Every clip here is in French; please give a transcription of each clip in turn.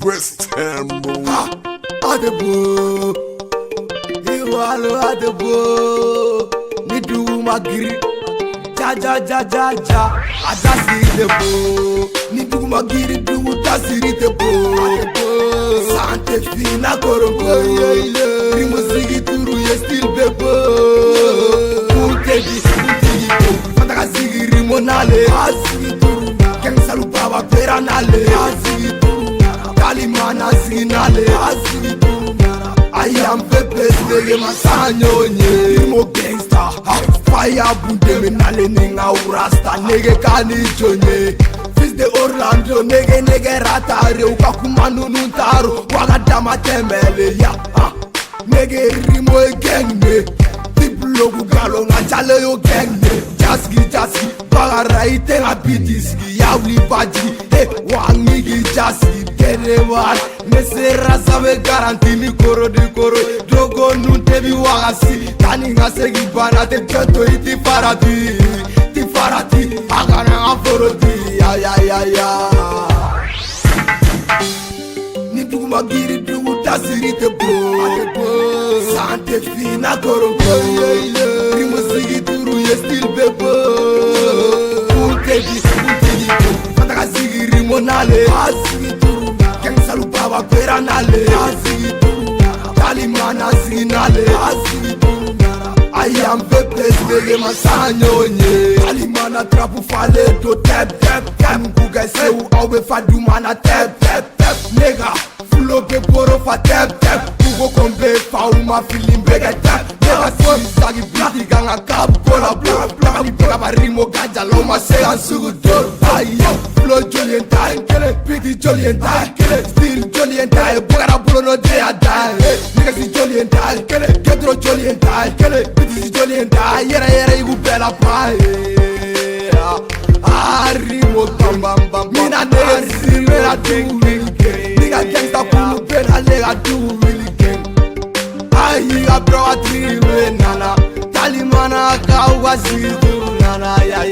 West Ham. Adebo, Iwalo Adebo, Nidu Magiri, ja, Adasi Debo, Nidu Magiri, do Tasiri Debo, Sante Fina Korongo, Rimusigi Turu, Still Bebo, Utegi, Fantasigi Rimonale, Asigi Turu, Kensalu Baba Peranale, Asigi Turu. Kalimana zinale azitu I am pepes nege masanyo nye Imo gangsta Fire bunde menale ninga urasta Nege kani jonye Fils de Orlando nege ratare Ukakumanu nuntaro Wagadama temele ya Nege rimo e gengne Logu galo nga chale yo gengne Jaski Bagara ite nga bitiski Yawli baji Wangigi jaski Kerewan Mesera sabe garanti ni koro di koro Dogo nuntebi wagasi Kani nga segi bana te joto iti farati Ti farati Agana nga foroti Ya Nidugu magiri dugu tasiri te bo Sante fina korongo Rimusigi turu ye still bebo Utegi Fataka sigi rimonale Asigi turu Kensalu baba peranale Asigi turu Kalimana zinale Asigi turu I am pepes nege masanyo nye Kalimana trapu fale do tep Kuga sewu awe fadu mana tep Nega fulo pe poro fa tep Kugo kombe fa uma feeling bega tep Nega si sagi biti ganga kap kola bla Bega barimo gaja loma se ansugu dor Ayo flow jolly and die Biti jolly and die Still jolly and die Bogara bulo no day a die Nega si jolly and die Gedro jolly and die Biti si jolly and die Yera igu bela pa Arrimo bam Mina nega si mera tingu Nigga gangsta kulu pena lega do really gang Ayi bro a triwe nana Kalimana kawa zidu nana Ya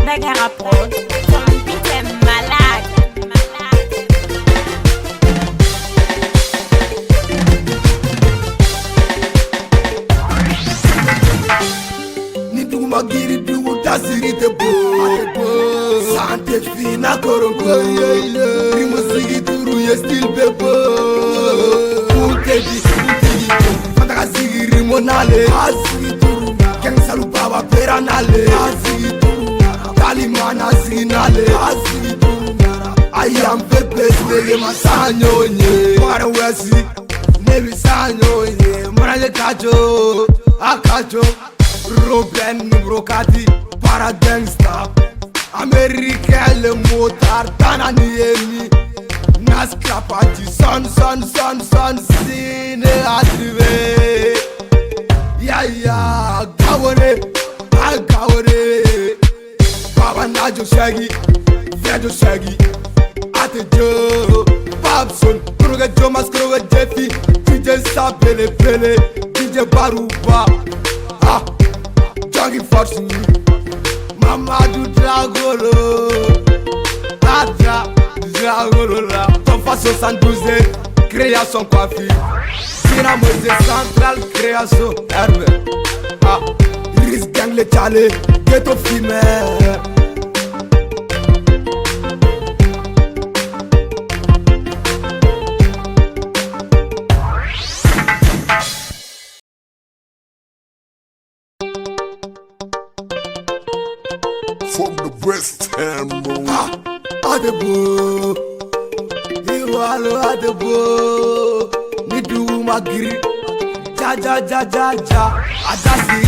Bagara Prod, ton beat est malade. Nidugu magiri dugu tasiri te bo Sante fina korongo Rimusigi turu ye still bebo Utegi Fataka sigi rimonale Asigi turu Kensalu baba peranale Asigi turu Kalimana zinale Asigi turu I am pepes nege masanyo nye Mwara wesi Nebi sanyo nye Mwara kacho Akacho Ruben Brocati para gangsta America le motar Tana niemi Nascapati son Sine adrive Ya Gawone Baba Najo Shaggy Vedo Shaggy Ate Joe Babson Kruga Jomas Kruga Jeffy DJ Sapele DJ Baruba Jogging Force Mamadou Dragolo Dragolo là Tofa 72 Création coiffure Sina Moïse Central Création Herbe Iris Gang le Tchale Ghetto Female From the West Ham. Adebo, Iwalo Adebo, Nidu Magiri, ja, Adasi